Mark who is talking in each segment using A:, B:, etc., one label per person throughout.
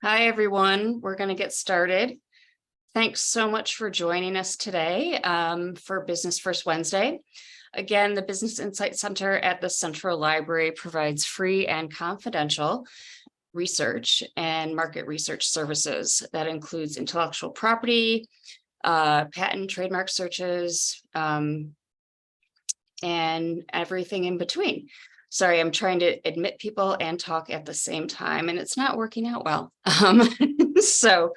A: Hi, everyone. We're going to get started. Thanks so much for joining us today for Business First Wednesday. Again, the Business Insight Center at the Central Library provides free and confidential research and market research services. That includes intellectual property, patent, trademark searches, and everything in between. Sorry, I'm trying to admit people and talk at the same time, and it's not working out well. So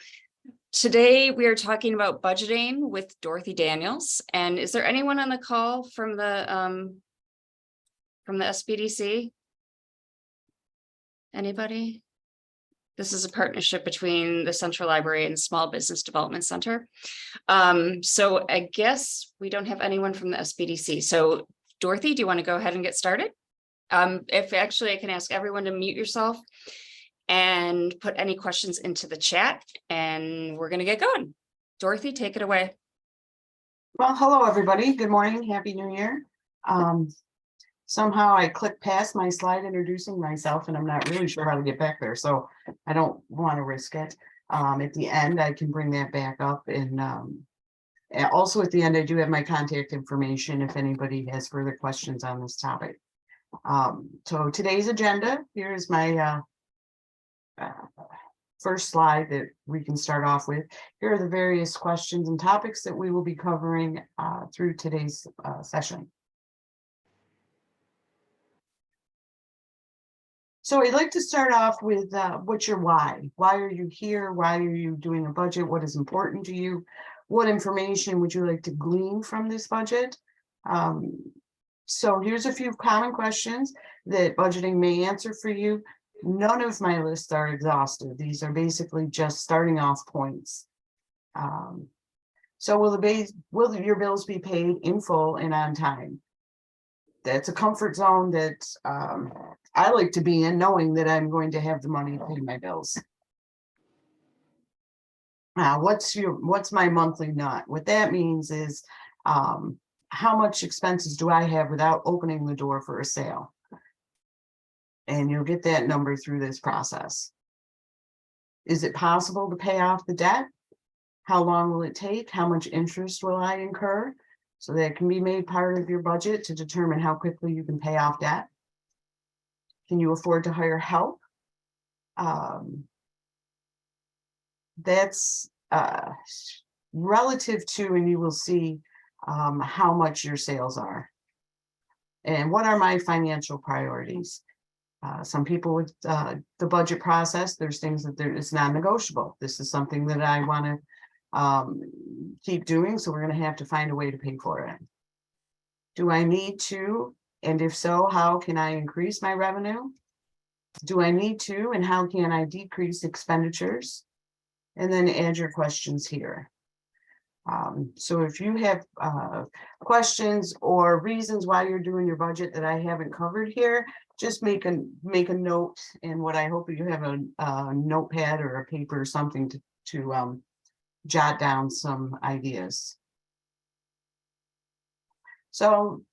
A: today we are talking about budgeting with Dorothy Daniels. And is there anyone on the call from the SBDC? Anybody? This is a partnership between the Central Library and Small Business Development Center. So I guess we don't have anyone from the SBDC. So Dorothy, do you want to go ahead and get started? If actually I can ask everyone to mute yourself and put any questions into the chat, and we're going to get going. Dorothy, take it away.
B: Well, hello, everybody. Good morning. Happy New Year. Somehow I clicked past my slide introducing myself, and I'm not really sure how to get back there, so I don't want to risk it. At the end, I can bring that back up. And also at the end, I do have my contact information if anybody has further questions on this topic. So today's agenda, here's my first slide that we can start off with. Here are the various questions and topics that we will be covering through today's session. So I'd like to start off with what's your why? Why are you here? Why are you doing a budget? What is important to you? What information would you like to glean from this budget? So here's a few common questions that budgeting may answer for you. None of my lists are exhaustive. These are basically just starting off points. So will your bills be paid in full and on time? That's a comfort zone that I like to be in, knowing that I'm going to have the money to pay my bills. What's my monthly nut? What that means is how much expenses do I have without opening the door for a sale? And you'll get that number through this process. Is it possible to pay off the debt? How long will it take? How much interest will I incur? So that can be made part of your budget to determine how quickly you can pay off debt. Can you afford to hire help? That's relative to, and you will see how much your sales are. And what are my financial priorities? Some people with the budget process, there's things that it's non-negotiable. This is something that I want to keep doing, so we're going to have to find a way to pay for it. Do I need to, and if so, how can I increase my revenue? Do I need to, and how can I decrease expenditures? And then add your questions here. So if you have questions or reasons why you're doing your budget that I haven't covered here, just make a note. And what I hope you have a notepad or a paper or something to jot down some ideas. So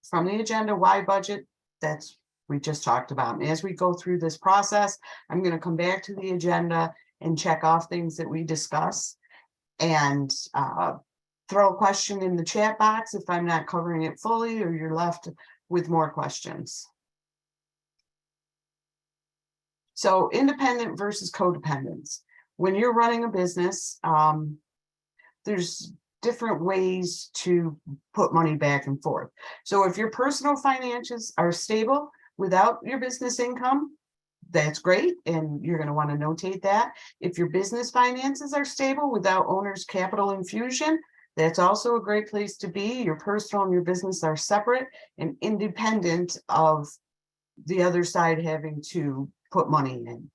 B: from the agenda, why budget? That's we just talked about. And as we go through this process, I'm going to come back to the agenda and check off things that we discuss, and throw a question in the chat box if I'm not covering it fully or you're left with more questions. So independent versus codependence. When you're running a business, there's different ways to put money back and forth. So if your personal finances are stable without your business income, that's great, and you're going to want to notate that. If your business finances are stable without owner's capital infusion, that's also a great place to be. Your personal and your business are separate and independent of the other side having to put money in.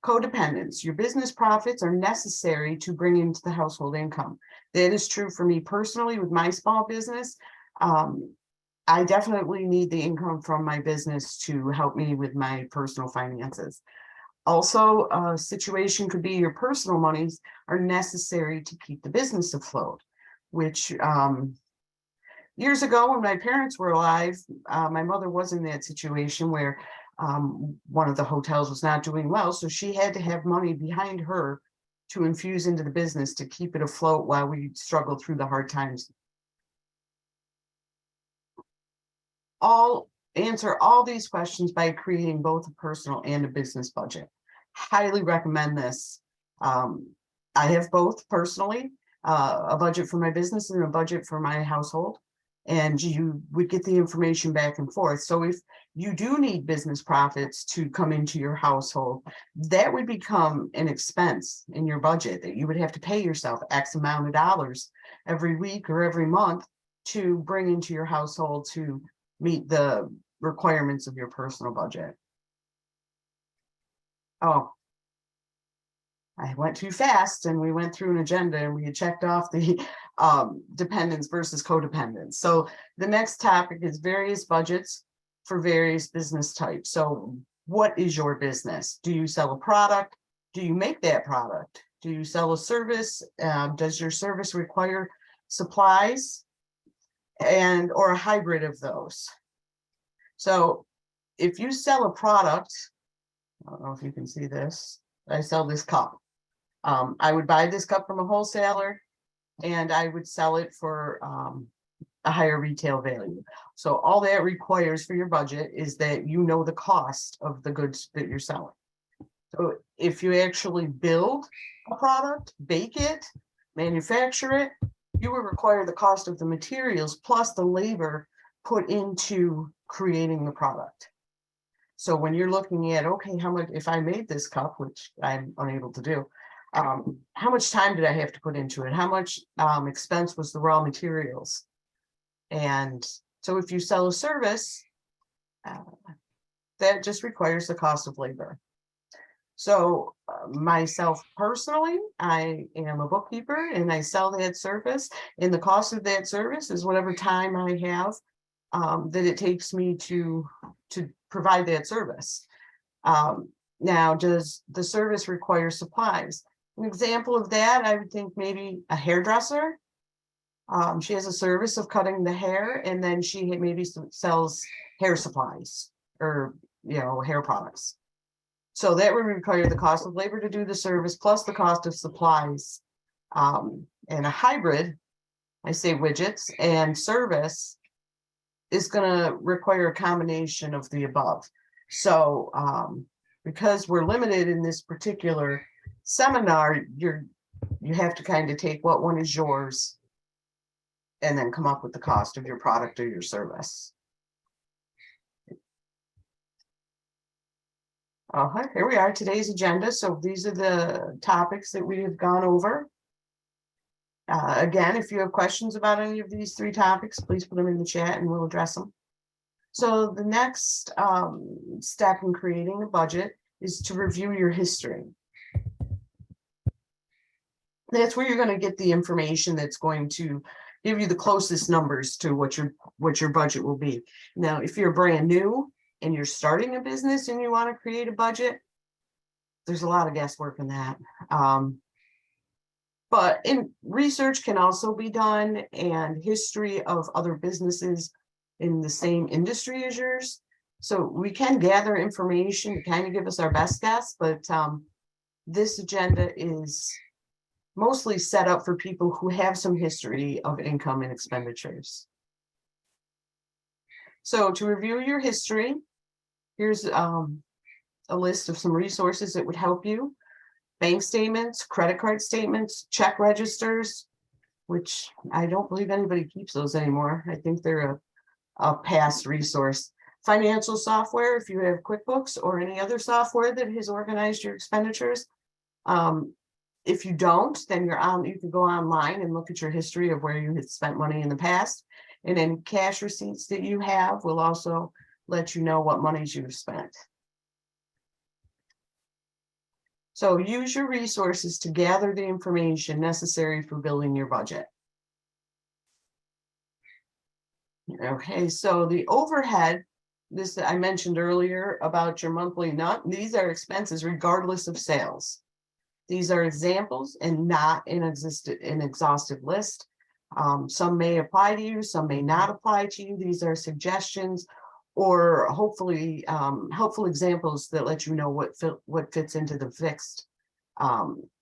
B: Codependence. Your business profits are necessary to bring into the household income. That is true for me personally with my small business. I definitely need the income from my business to help me with my personal finances. Also, a situation could be your personal monies are necessary to keep the business afloat, which years ago when my parents were alive, my mother was in that situation where One of the hotels was not doing well, so she had to have money behind her to infuse into the business to keep it afloat while we struggled through the hard times. Answer all these questions by creating both a personal and a business budget. Highly recommend this. I have both personally, a budget for my business and a budget for my household. And you would get the information back and forth. So if you do need business profits to come into your household, that would become an expense in your budget that you would have to pay yourself X amount of dollars every week or every month to bring into your household to meet the requirements of your personal budget. Oh, I went too fast and we went through an agenda and we had checked off the dependents versus codependents. So the next topic is various budgets for various business types. So what is your business? Do you sell a product? Do you make that product? Do you sell a service? Does your service require supplies or a hybrid of those? So if you sell a product, I don't know if you can see this, I sell this cup. I would buy this cup from a wholesaler and I would sell it for a higher retail value. So all that requires for your budget is that you know the cost of the goods that you're selling. So if you actually build a product, bake it, manufacture it, you will require the cost of the materials plus the labor put into creating the product. So when you're looking at, okay, how much, if I made this cup, which I'm unable to do, how much time did I have to put into it? How much expense was the raw materials? And so if you sell a service, that just requires the cost of labor. So myself personally, I am a bookkeeper and I sell that service, and the cost of that service is whatever time I have that it takes me to provide that service. Now, does the service require supplies? An example of that, I would think maybe a hairdresser. She has a service of cutting the hair, and then she maybe sells hair supplies or hair products. So that would require the cost of labor to do the service plus the cost of supplies. And a hybrid, I say widgets and service, is going to require a combination of the above. So because we're limited in this particular seminar, you have to kind of take what one is yours and then come up with the cost of your product or your service. Here we are, today's agenda. So these are the topics that we have gone over. Again, if you have questions about any of these three topics, please put them in the chat and we'll address them. So the next step in creating a budget is to review your history. That's where you're going to get the information that's going to give you the closest numbers to what your budget will be. Now, if you're brand new and you're starting a business and you want to create a budget, there's a lot of guesswork in that. But research can also be done, and history of other businesses in the same industry as yours. So we can gather information to kind of give us our best guess, but this agenda is mostly set up for people who have some history of income and expenditures. So to review your history, here's a list of some resources that would help you. Bank statements, credit card statements, check registers, which I don't believe anybody keeps those anymore. I think they're a past resource. Financial software, if you have QuickBooks or any other software that has organized your expenditures. If you don't, then you can go online and look at your history of where you had spent money in the past. And then cash receipts that you have will also let you know what monies you've spent. So use your resources to gather the information necessary for building your budget. Okay, so the overhead, this I mentioned earlier about your monthly nut, these are expenses regardless of sales. These are examples and not an exhaustive list. Some may apply to you, some may not apply to you. These are suggestions or hopefully helpful examples that let you know what fits into the fixed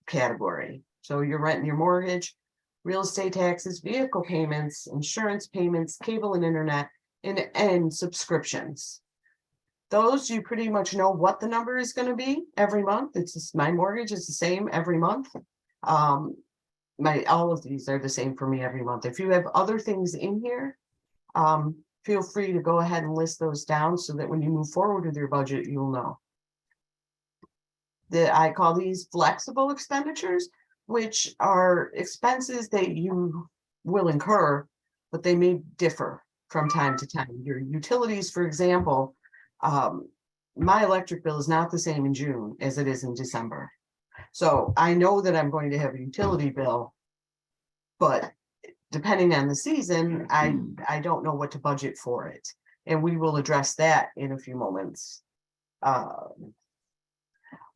B: category. So you're renting your mortgage, real estate taxes, vehicle payments, insurance payments, cable and internet, and subscriptions. Those you pretty much know what the number is going to be every month. It's just, my mortgage is the same every month. All of these are the same for me every month. If you have other things in here, feel free to go ahead and list those down so that when you move forward with your budget, you'll know. I call these flexible expenditures, which are expenses that you will incur, but they may differ from time to time. Your utilities, for example, my electric bill is not the same in June as it is in December. So I know that I'm going to have a utility bill, but depending on the season, I don't know what to budget for it. And we will address that in a few moments.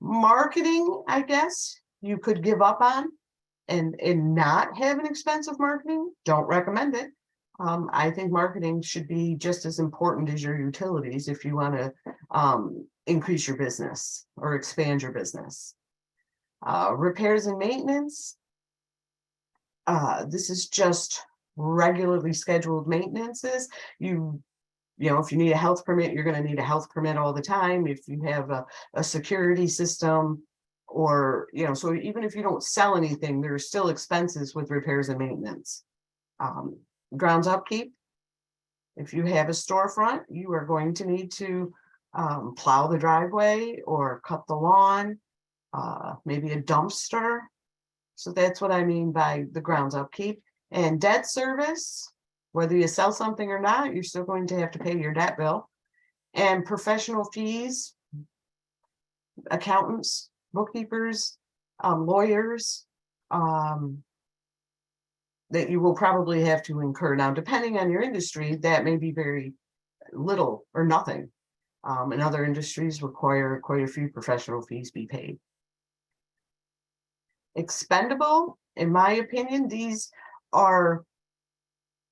B: Marketing, I guess, you could give up on and not have an expensive marketing. Don't recommend it. I think marketing should be just as important as your utilities if you want to increase your business or expand your business. Repairs and maintenance. This is just regularly scheduled maintenances. You know, if you need a health permit, you're going to need a health permit all the time. If you have a security system, or, you know, so even if you don't sell anything, there's still expenses with repairs and maintenance. Grounds upkeep. If you have a storefront, you are going to need to plow the driveway or cut the lawn, maybe a dumpster. So that's what I mean by the grounds upkeep. And debt service, whether you sell something or not, you're still going to have to pay your debt bill. And professional fees, accountants, bookkeepers, lawyers, that you will probably have to incur. Now, depending on your industry, that may be very little or nothing. And other industries require quite a few professional fees be paid. Expendable, in my opinion, these are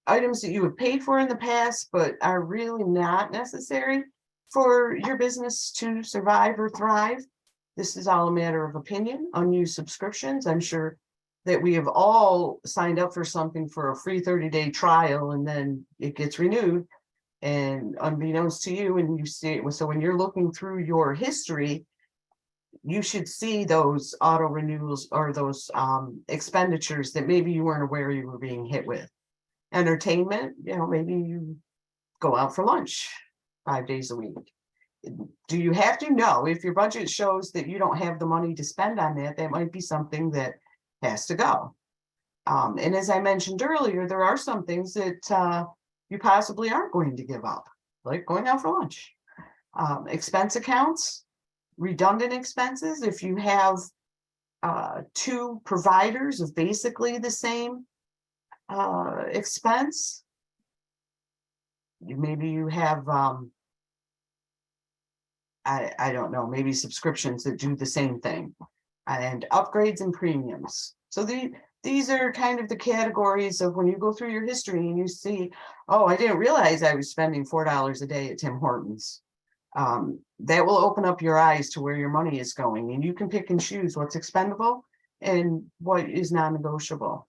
B: items that you have paid for in the past, but are really not necessary for your business to survive or thrive. This is all a matter of opinion. Unused subscriptions. I'm sure that we have all signed up for something for a free 30-day trial, and then it gets renewed. And unbeknownst to you, and you see it, so when you're looking through your history, you should see those auto renewals or those expenditures that maybe you weren't aware you were being hit with. Entertainment, you know, maybe you go out for lunch 5 days a week. Do you have to? No. If your budget shows that you don't have the money to spend on that, that might be something that has to go. And as I mentioned earlier, there are some things that you possibly aren't going to give up, like going out for lunch. Expense accounts, redundant expenses. If you have two providers of basically the same expense, maybe you have I don't know, maybe subscriptions that do the same thing, and upgrades and premiums. So these are kind of the categories of when you go through your history and you see, oh, I didn't realize I was spending $4 a day at Tim Hortons. That will open up your eyes to where your money is going, and you can pick and choose what's expendable and what is non-negotiable.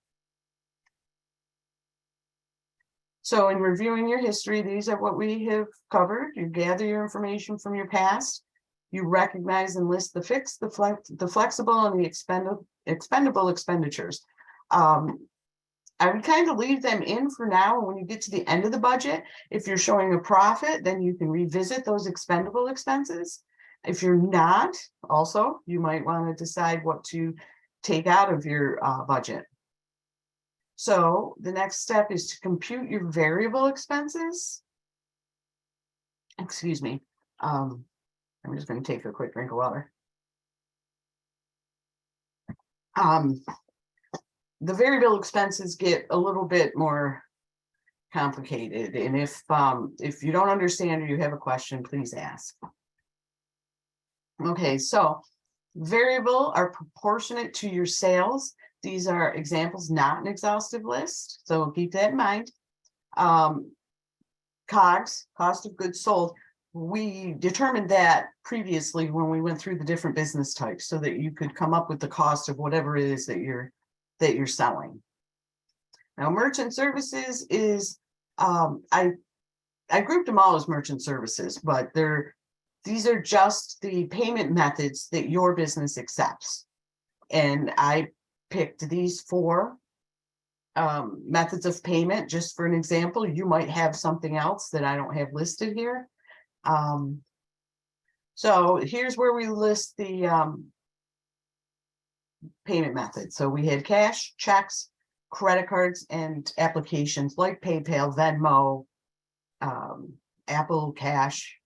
B: So in reviewing your history, these are what we have covered. You gather your information from your past. You recognize and list the fixed, the flexible, and the expendable expenditures. I would kind of leave them in for now. When you get to the end of the budget, if you're showing a profit, then you can revisit those expendable expenses. If you're not, also, you might want to decide what to take out of your budget. So the next step is to compute your variable expenses. Excuse me. I'm just going to take a quick drink of water. The variable expenses get a little bit more complicated, and if you don't understand or you have a question, please ask. Okay, so variable are proportionate to your sales. These are examples, not an exhaustive list, so keep that in mind. COGS, cost of goods sold, we determined that previously when we went through the different business types so that you could come up with the cost of whatever it is that you're selling. Now, merchant services is, I grouped them all as merchant services, but these are just the payment methods that your business accepts. And I picked these 4 methods of payment, just for an example. You might have something else that I don't have listed here. So here's where we list the payment methods. So we had cash, checks, credit cards, and applications like PayPal, Venmo, Apple Cash.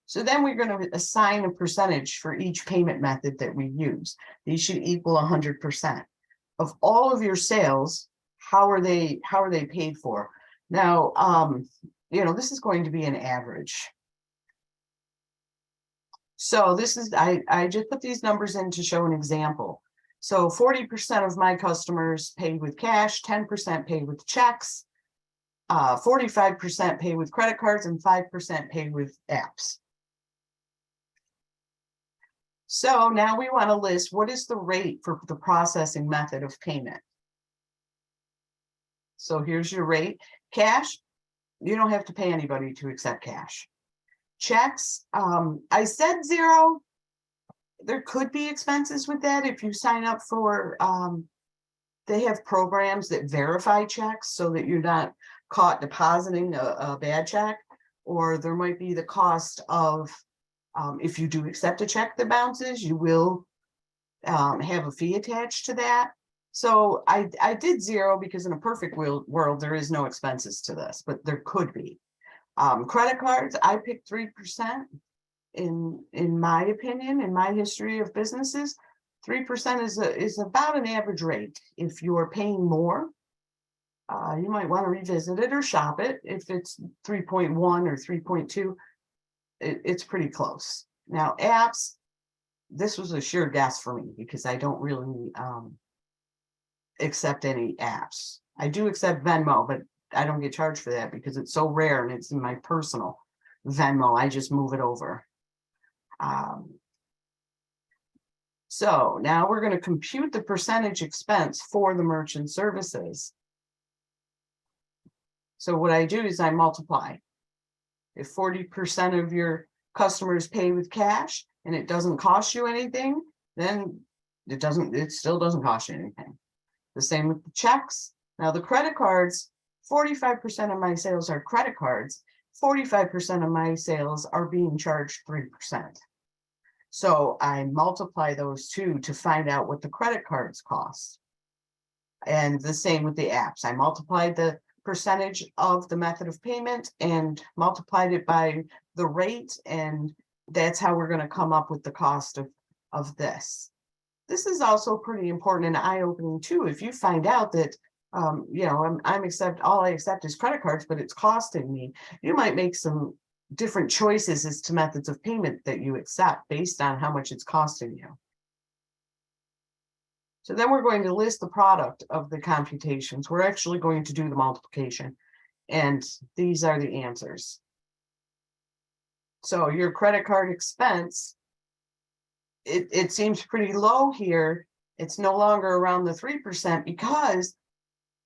B: So then we're going to assign a percentage for each payment method that we use. These should equal 100% of all of your sales. How are they paid for? Now, this is going to be an average. So this is, I just put these numbers in to show an example. So 40% of my customers pay with cash, 10% pay with checks, 45% pay with credit cards, and 5% pay with apps. So now we want to list what is the rate for the processing method of payment. So here's your rate. Cash, you don't have to pay anybody to accept cash. Checks, I said 0. There could be expenses with that if you sign up for, they have programs that verify checks so that you're not caught depositing a bad check, or there might be the cost of, if you do accept a check that bounces, you will have a fee attached to that. So I did 0 because in a perfect world, there is no expenses to this, but there could be. Credit cards, I picked 3%. In my opinion, in my history of businesses, 3% is about an average rate. If you're paying more, you might want to revisit it or shop it. If it's 3.1 or 3.2, it's pretty close. Now, apps, this was a sure guess for me because I don't really accept any apps. I do accept Venmo, but I don't get charged for that because it's so rare and it's in my personal Venmo. I just move it over. So now we're going to compute the percentage expense for the merchant services. So what I do is I multiply. If 40% of your customers pay with cash and it doesn't cost you anything, then it still doesn't cost you anything. The same with the checks. Now the credit cards, 45% of my sales are credit cards. 45% of my sales are being charged 3%. So I multiply those 2 to find out what the credit cards cost. And the same with the apps. I multiplied the percentage of the method of payment and multiplied it by the rate, and that's how we're going to come up with the cost of this. This is also pretty important and eye-opening too. If you find out that all I accept is credit cards, but it's costing me, you might make some different choices as to methods of payment that you accept based on how much it's costing you. So then we're going to list the product of the computations. We're actually going to do the multiplication, and these are the answers. So your credit card expense, it seems pretty low here. It's no longer around the 3% because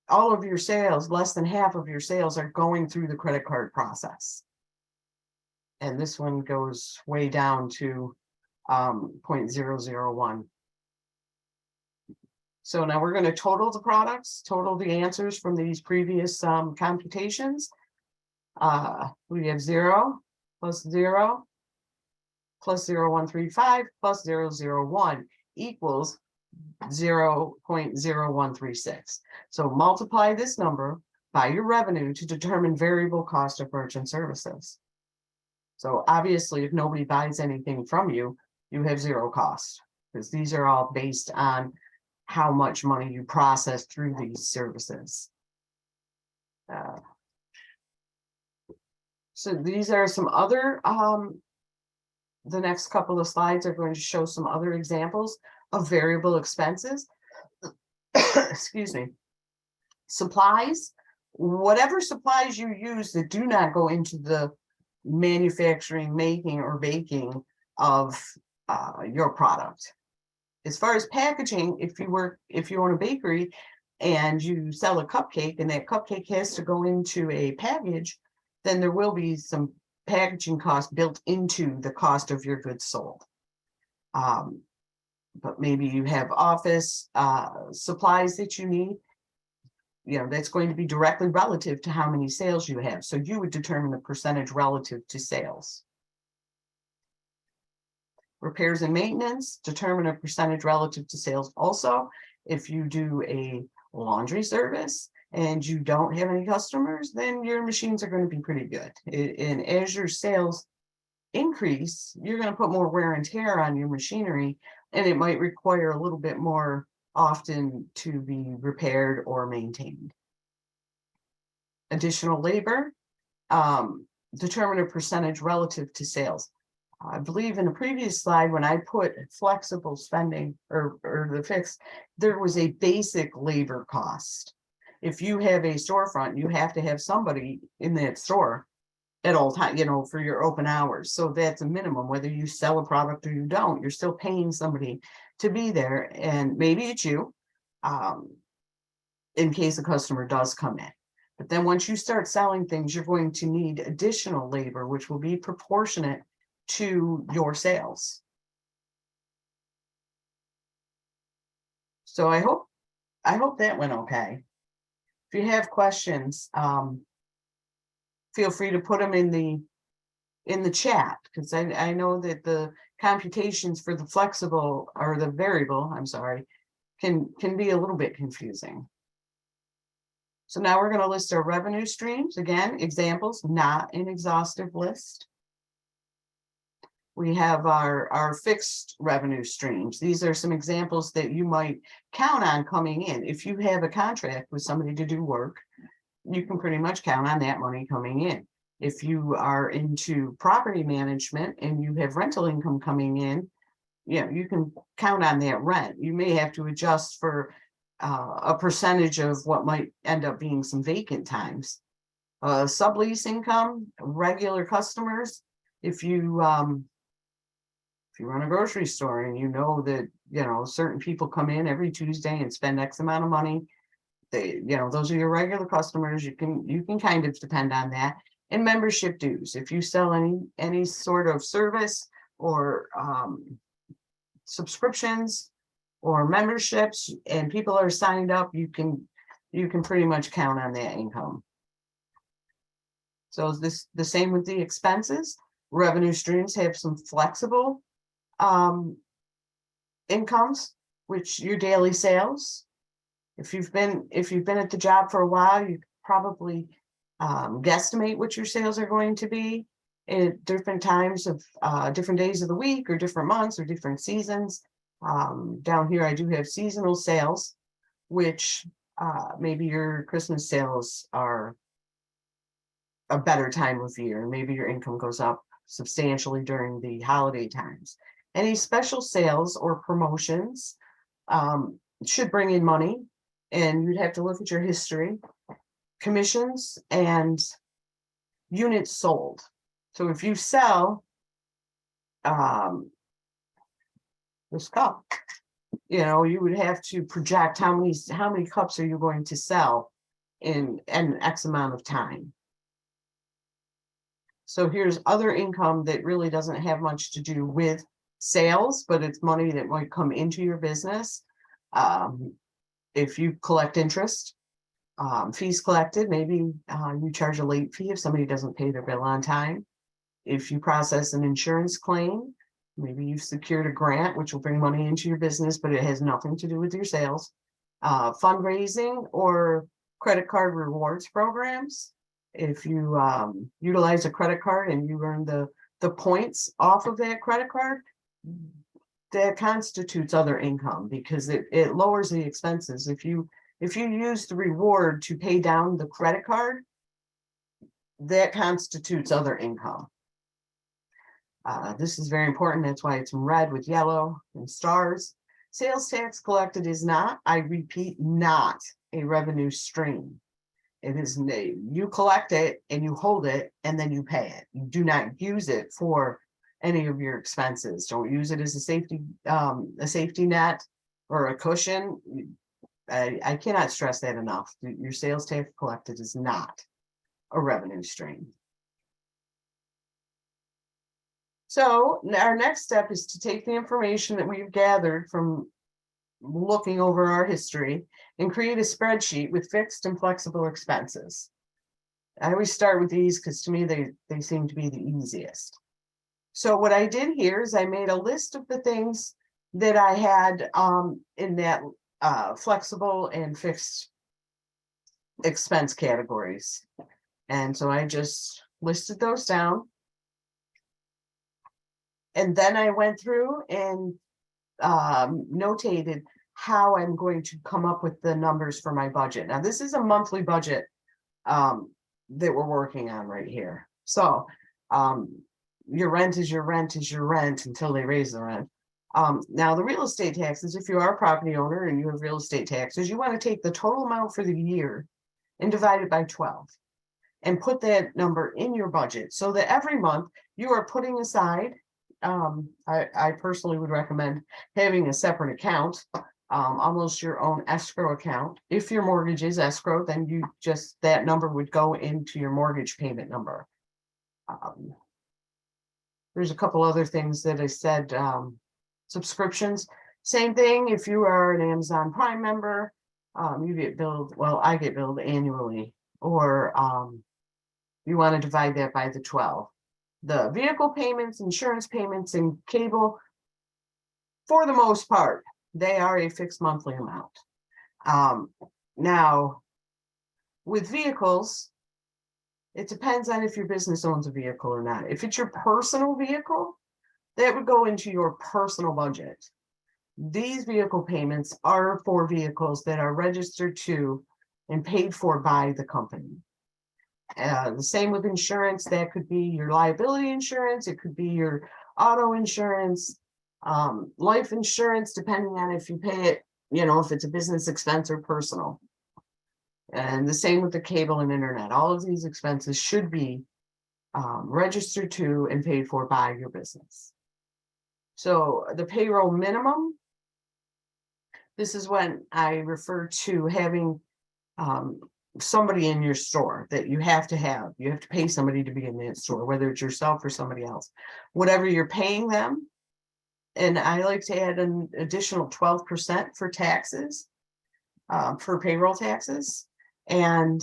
B: all of your sales, less than half of your sales, are going through the credit card process. And this one goes way down to 0.001. So now we're going to total the products, total the answers from these previous computations. We have 0 plus 0 plus 0.135 plus 0.001 equals 0.0136. So multiply this number by your revenue to determine variable cost of merchant services. So obviously, if nobody buys anything from you, you have 0 cost, because these are all based on how much money you process through these services. So these are some other, the next couple of slides are going to show some other examples of variable expenses. Excuse me. Supplies, whatever supplies you use that do not go into the manufacturing, making, or baking of your product. As far as packaging, if you own a bakery and you sell a cupcake and that cupcake has to go into a package, then there will be some packaging cost built into the cost of your goods sold. But maybe you have office supplies that you need, that's going to be directly relative to how many sales you have. So you would determine the percentage relative to sales. Repairs and maintenance, determine a percentage relative to sales. Also, if you do a laundry service and you don't have any customers, then your machines are going to be pretty good. And as your sales increase, you're going to put more wear and tear on your machinery, and it might require a little bit more often to be repaired or maintained. Additional labor, determine a percentage relative to sales. I believe in a previous slide, when I put flexible spending or the fixed, there was a basic labor cost. If you have a storefront, you have to have somebody in that store at all times, for your open hours. So that's a minimum. Whether you sell a product or you don't, you're still paying somebody to be there. And maybe it's you, in case a customer does come in. But then once you start selling things, you're going to need additional labor, which will be proportionate to your sales. So I hope that went okay. If you have questions, feel free to put them in the chat, because I know that the computations for the flexible or the variable, I'm sorry, can be a little bit confusing. So now we're going to list our revenue streams. Again, examples, not an exhaustive list. We have our fixed revenue streams. These are some examples that you might count on coming in. If you have a contract with somebody to do work, you can pretty much count on that money coming in. If you are into property management and you have rental income coming in, you can count on that rent. You may have to adjust for a percentage of what might end up being some vacant times. Sublease income, regular customers. If you run a grocery store and you know that certain people come in every Tuesday and spend X amount of money, those are your regular customers. You can kind of depend on that. And membership dues. If you sell any sort of service or subscriptions or memberships and people are signed up, you can pretty much count on that income. So is this the same with the expenses? Revenue streams have some flexible incomes, which your daily sales. If you've been at the job for a while, you probably guesstimate what your sales are going to be at different times of different days of the week or different months or different seasons. Down here, I do have seasonal sales, which maybe your Christmas sales are a better time of year. Maybe your income goes up substantially during the holiday times. Any special sales or promotions should bring in money, and you'd have to look at your history. Commissions and units sold. So if you sell this cup, you would have to project how many cups are you going to sell in an X amount of time. So here's other income that really doesn't have much to do with sales, but it's money that might come into your business. If you collect interest, fees collected, maybe you charge a late fee if somebody doesn't pay their bill on time. If you process an insurance claim, maybe you've secured a grant, which will bring money into your business, but it has nothing to do with your sales. Fundraising or credit card rewards programs. If you utilize a credit card and you earn the points off of that credit card, that constitutes other income because it lowers the expenses. If you use the reward to pay down the credit card, that constitutes other income. This is very important. That's why it's in red with yellow and stars. Sales tax collected is not, I repeat, not a revenue stream. It is, you collect it and you hold it and then you pay it. You do not use it for any of your expenses. Don't use it as a safety net or a cushion. I cannot stress that enough. Your sales tax collected is not a revenue stream. So our next step is to take the information that we've gathered from looking over our history and create a spreadsheet with fixed and flexible expenses. I always start with these because to me, they seem to be the easiest. So what I did here is I made a list of the things that I had in that flexible and fixed expense categories. And so I just listed those down. And then I went through and notated how I'm going to come up with the numbers for my budget. Now, this is a monthly budget that we're working on right here. So your rent is your rent is your rent until they raise the rent. Now, the real estate taxes, if you are a property owner and you have real estate taxes, you want to take the total amount for the year and divide it by 12 and put that number in your budget so that every month you are putting aside. I personally would recommend having a separate account, almost your own escrow account. If your mortgage is escrow, then you just, that number would go into your mortgage payment number. There's a couple other things that I said, subscriptions, same thing. If you are an Amazon Prime member, you get billed, well, I get billed annually, or you want to divide that by the 12. The vehicle payments, insurance payments, and cable, for the most part, they are a fixed monthly amount. Now, with vehicles, it depends on if your business owns a vehicle or not. If it's your personal vehicle, that would go into your personal budget. These vehicle payments are for vehicles that are registered to and paid for by the company. The same with insurance. That could be your liability insurance. It could be your auto insurance, life insurance, depending on if you pay it, if it's a business expense or personal. And the same with the cable and internet. All of these expenses should be registered to and paid for by your business. So the payroll minimum, this is when I refer to having somebody in your store that you have to pay somebody to be in that store, whether it's yourself or somebody else, whatever you're paying them. And I like to add an additional 12% for taxes, for payroll taxes. And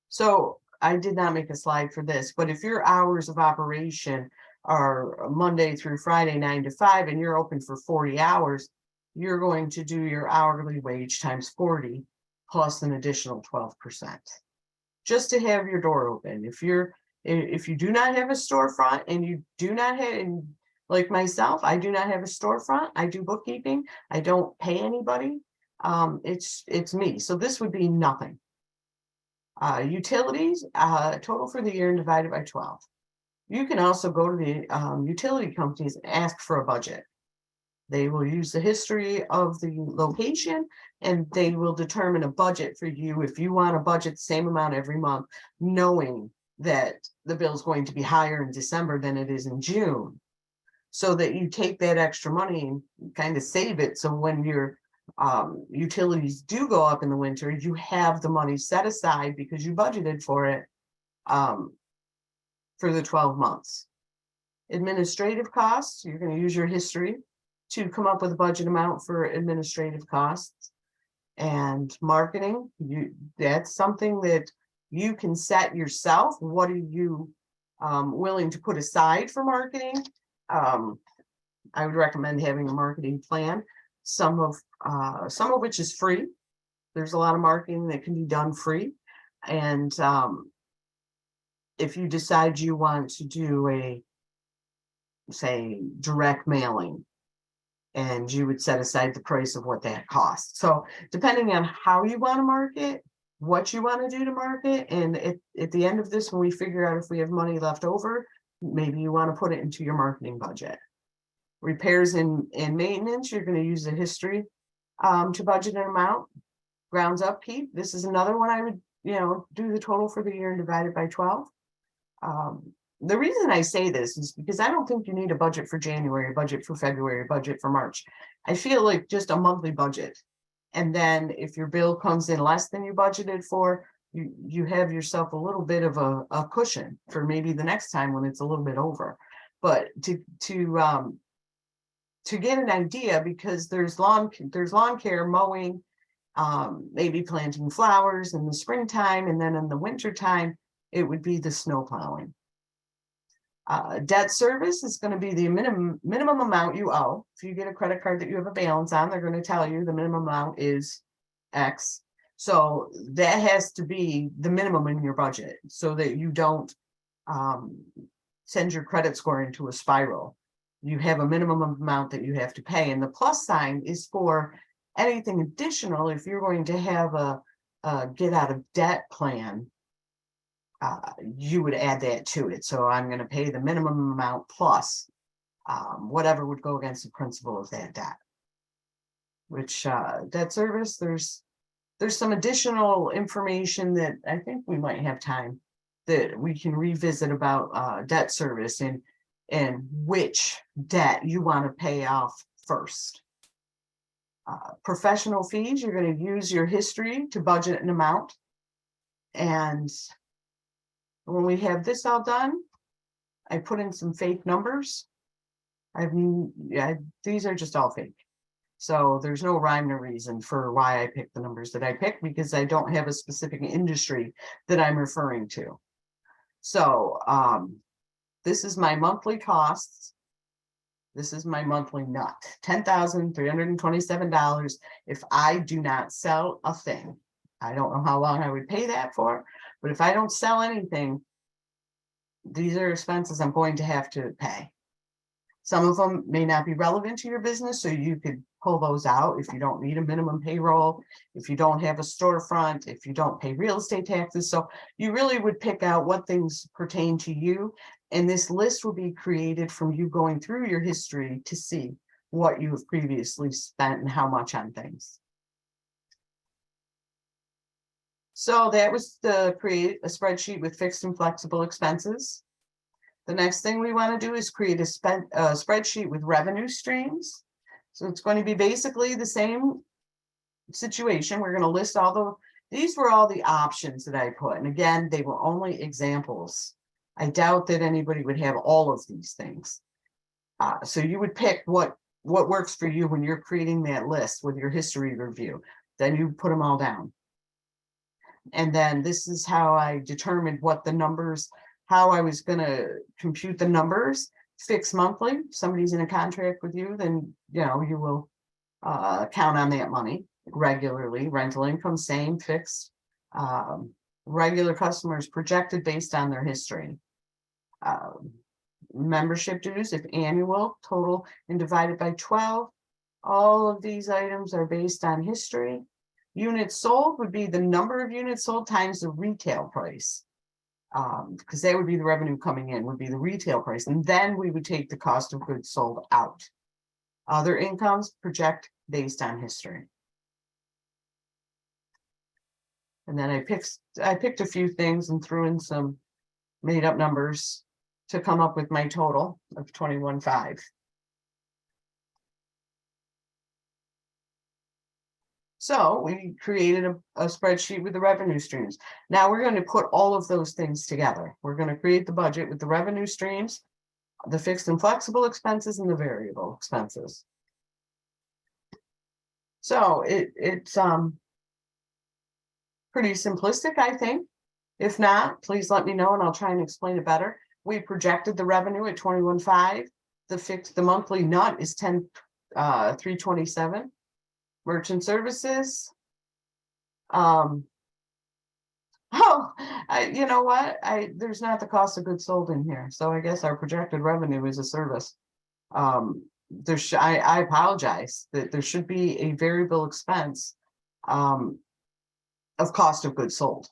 B: so I did not make a slide for this, but if your hours of operation are Monday through Friday, 9 to 5, and you're open for 40 hours, you're going to do your hourly wage times 40 plus an additional 12%, just to have your door open. If you do not have a storefront and you do not have, and like myself, I do not have a storefront. I do bookkeeping. I don't pay anybody. It's me. So this would be nothing. Utilities, total for the year and divided by 12. You can also go to the utility companies and ask for a budget. They will use the history of the location and they will determine a budget for you if you want to budget the same amount every month, knowing that the bill is going to be higher in December than it is in June, so that you take that extra money and kind of save it. So when your utilities do go up in the winter, you have the money set aside because you budgeted for it for the 12 months. Administrative costs, you're going to use your history to come up with a budget amount for administrative costs. And marketing, that's something that you can set yourself. What are you willing to put aside for marketing? I would recommend having a marketing plan, some of which is free. There's a lot of marketing that can be done free. And if you decide you want to do a, say, direct mailing, and you would set aside the price of what that costs. So depending on how you want to market, what you want to do to market, and at the end of this, when we figure out if we have money left over, maybe you want to put it into your marketing budget. Repairs and maintenance, you're going to use the history to budget an amount. Grounds upkeep, this is another one I would do the total for the year and divide it by 12. The reason I say this is because I don't think you need a budget for January, a budget for February, a budget for March. I feel like just a monthly budget. And then if your bill comes in less than you budgeted for, you have yourself a little bit of a cushion for maybe the next time when it's a little bit over. But to get an idea, because there's lawn care, mowing, maybe planting flowers in the springtime, and then in the winter time, it would be the snow plowing. Debt service is going to be the minimum amount you owe. If you get a credit card that you have a balance on, they're going to tell you the minimum amount is X. So that has to be the minimum in your budget so that you don't send your credit score into a spiral. You have a minimum amount that you have to pay. And the plus sign is for anything additional. If you're going to have a get out of debt plan, you would add that to it. So I'm going to pay the minimum amount plus whatever would go against the principal of that debt. Which debt service, there's some additional information that I think we might have time that we can revisit about debt service and which debt you want to pay off first. Professional fees, you're going to use your history to budget an amount. And when we have this all done, I put in some fake numbers. These are just all fake. So there's no rhyme or reason for why I picked the numbers that I picked, because I don't have a specific industry that I'm referring to. So this is my monthly costs. This is my monthly nut, $10,327 if I do not sell a thing. I don't know how long I would pay that for, but if I don't sell anything, these are expenses I'm going to have to pay. Some of them may not be relevant to your business, so you could pull those out if you don't need a minimum payroll, if you don't have a storefront, if you don't pay real estate taxes. So you really would pick out what things pertain to you. And this list will be created from you going through your history to see what you have previously spent and how much on things. So that was to create a spreadsheet with fixed and flexible expenses. The next thing we want to do is create a spreadsheet with revenue streams. So it's going to be basically the same situation. We're going to list these were all the options that I put. And again, they were only examples. I doubt that anybody would have all of these things. So you would pick what works for you when you're creating that list with your history review. Then you put them all down. And then this is how I determined what the numbers, how I was going to compute the numbers. Fixed monthly. If somebody's in a contract with you, then you will count on that money regularly. Rental income, same, fixed. Regular customers projected based on their history. Membership dues, if annual, total and divided by 12. All of these items are based on history. Units sold would be the number of units sold times the retail price. Because that would be the revenue coming in, would be the retail price. And then we would take the cost of goods sold out. Other incomes project based on history. And then I picked a few things and threw in some made up numbers to come up with my total of 21,500. So we created a spreadsheet with the revenue streams. Now we're going to put all of those things together. We're going to create the budget with the revenue streams, the fixed and flexible expenses, and the variable expenses. So it's pretty simplistic, I think. If not, please let me know and I'll try and explain it better. We projected the revenue at 21,500. The monthly nut is 10,327. Merchant services. You know what? There's not the cost of goods sold in here. So I guess our projected revenue is a service. I apologize that there should be a variable expense of cost of goods sold.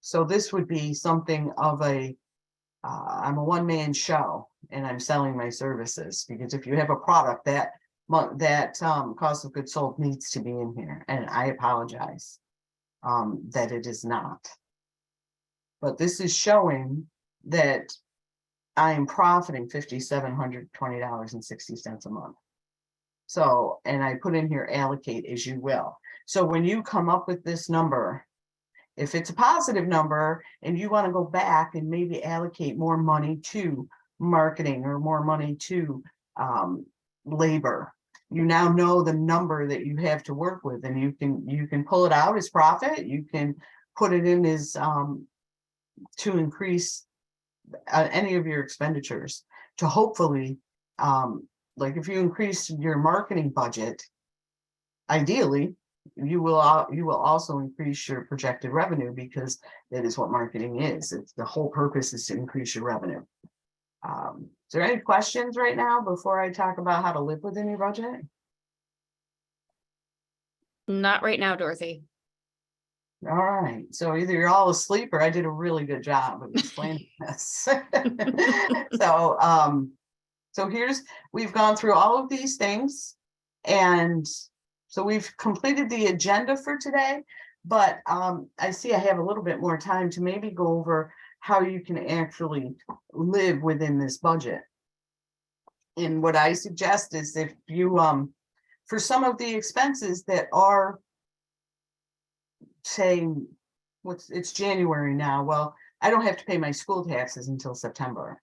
B: So this would be something of I'm a one-man show and I'm selling my services, because if you have a product that cost of goods sold needs to be in here, and I apologize. that it is not. But this is showing that I am profiting $5,720.60 a month. So, and I put in here allocate as you will. So when you come up with this number, if it's a positive number and you want to go back and maybe allocate more money to marketing or more money to labor, you now know the number that you have to work with, and you can pull it out as profit. You can put it in as to increase any of your expenditures to hopefully, like if you increase your marketing budget, ideally you will also increase your projected revenue, because that is what marketing is. It's the whole purpose is to increase your revenue. Is there any questions right now before I talk about how to live within your budget?
A: Not right now, Dorothy.
B: All right, so either you're all asleep or I did a really good job of explaining this. So we've gone through all of these things, and so we've completed the agenda for today, but I see I have a little bit more time to maybe go over how you can actually live within this budget. And what I suggest is, if you for some of the expenses that are, say, it's January now, well, I don't have to pay my school taxes until September.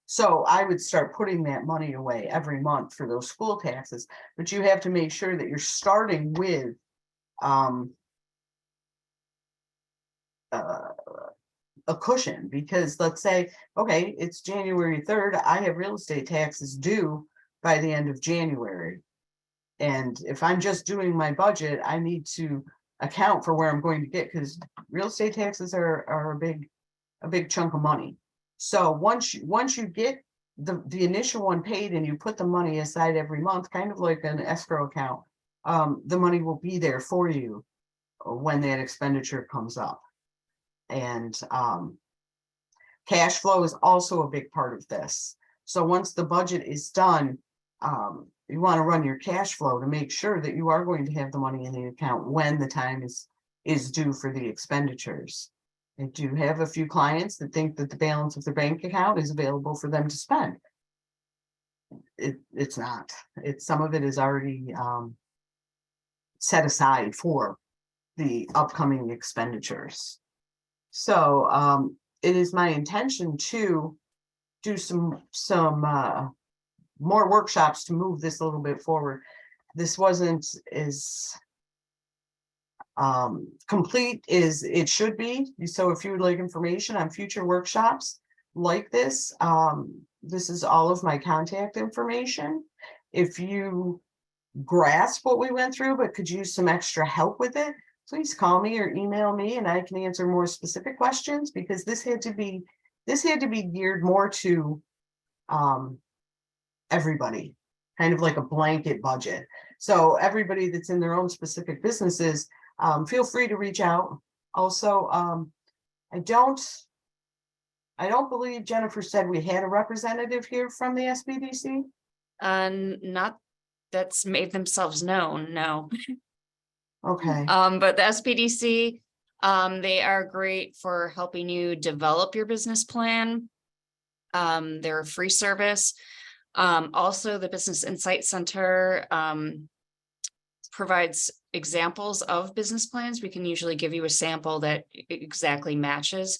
B: So I would start putting that money away every month for those school taxes, but you have to make sure that you're starting with a cushion, because let's say, okay, it's January 3rd, I have real estate taxes due by the end of January. And if I'm just doing my budget, I need to account for where I'm going to get, because real estate taxes are a big chunk of money. So once you get the initial one paid and you put the money aside every month, kind of like an escrow account, the money will be there for you when that expenditure comes up. And cash flow is also a big part of this. So once the budget is done, you want to run your cash flow to make sure that you are going to have the money in the account when the time is due for the expenditures. I do have a few clients that think that the balance of their bank account is available for them to spend. It's not. Some of it is already set aside for the upcoming expenditures. So it is my intention to do some more workshops to move this a little bit forward. This wasn't as complete as it should be. So if you would like information on future workshops like this, this is all of my contact information. If you grasp what we went through but could use some extra help with it, please call me or email me and I can answer more specific questions, because this had to be geared more to everybody, kind of like a blanket budget. So everybody that's in their own specific businesses, feel free to reach out. Also, I don't believe Jennifer said we had a representative here from the SBDC.
A: Not that's made themselves known, no.
B: Okay.
A: But the SBDC, they are great for helping you develop your business plan. They're a free service. Also, the Business Insight Center provides examples of business plans. We can usually give you a sample that exactly matches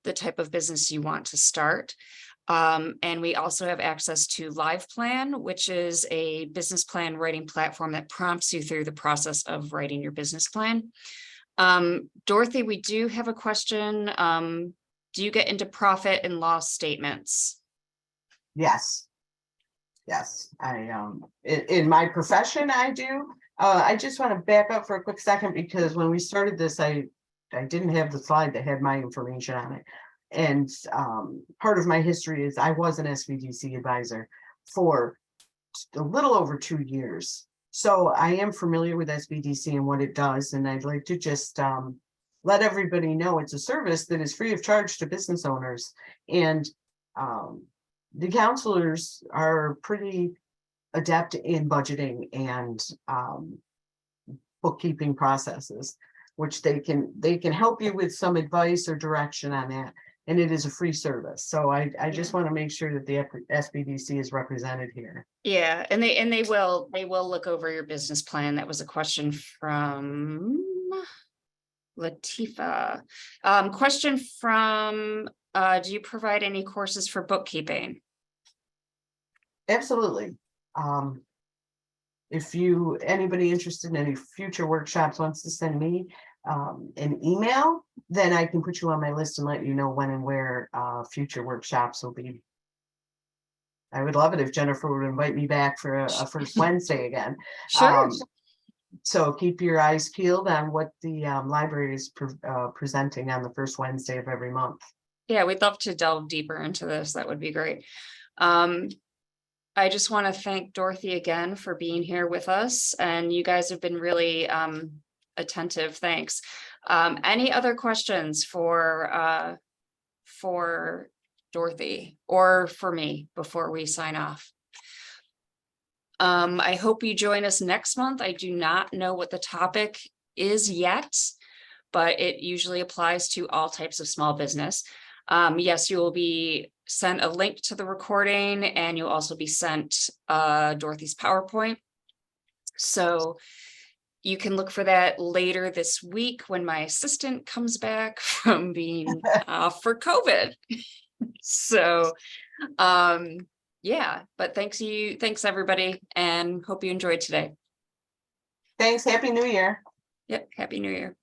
A: the type of business you want to start. And we also have access to Live Plan, which is a business plan writing platform that prompts you through the process of writing your business plan. Dorothy, we do have a question. Do you get into profit and loss statements?
B: Yes. Yes, in my profession, I do. I just want to back up for a quick second, because when we started this, I didn't have the slide that had my information on it. And part of my history is I was an SBDC advisor for a little over 2 years. So I am familiar with SBDC and what it does. And I'd like to just let everybody know it's a service that is free of charge to business owners. And the counselors are pretty adept in budgeting and bookkeeping processes. which they can help you with some advice or direction on that. And it is a free service. So I just want to make sure that the SBDC is represented here.
A: Yeah, and they will look over your business plan. That was a question from Latifa. Question from, do you provide any courses for bookkeeping?
B: Absolutely. If anybody interested in any future workshops wants to send me an email, then I can put you on my list and let you know when and where future workshops will be. I would love it if Jennifer would invite me back for a first Wednesday again.
A: Sure.
B: So keep your eyes peeled on what the library is presenting on the first Wednesday of every month.
A: Yeah, we'd love to delve deeper into this. That would be great. I just want to thank Dorothy again for being here with us, and you guys have been really attentive. Thanks. Any other questions for Dorothy or for me before we sign off? I hope you join us next month. I do not know what the topic is yet, but it usually applies to all types of small business. Yes, you will be sent a link to the recording, and you'll also be sent Dorothy's PowerPoint. So you can look for that later this week when my assistant comes back from being off for COVID. So yeah, but thanks everybody, and hope you enjoyed today.
B: Thanks. Happy New Year.
A: Yep, Happy New Year.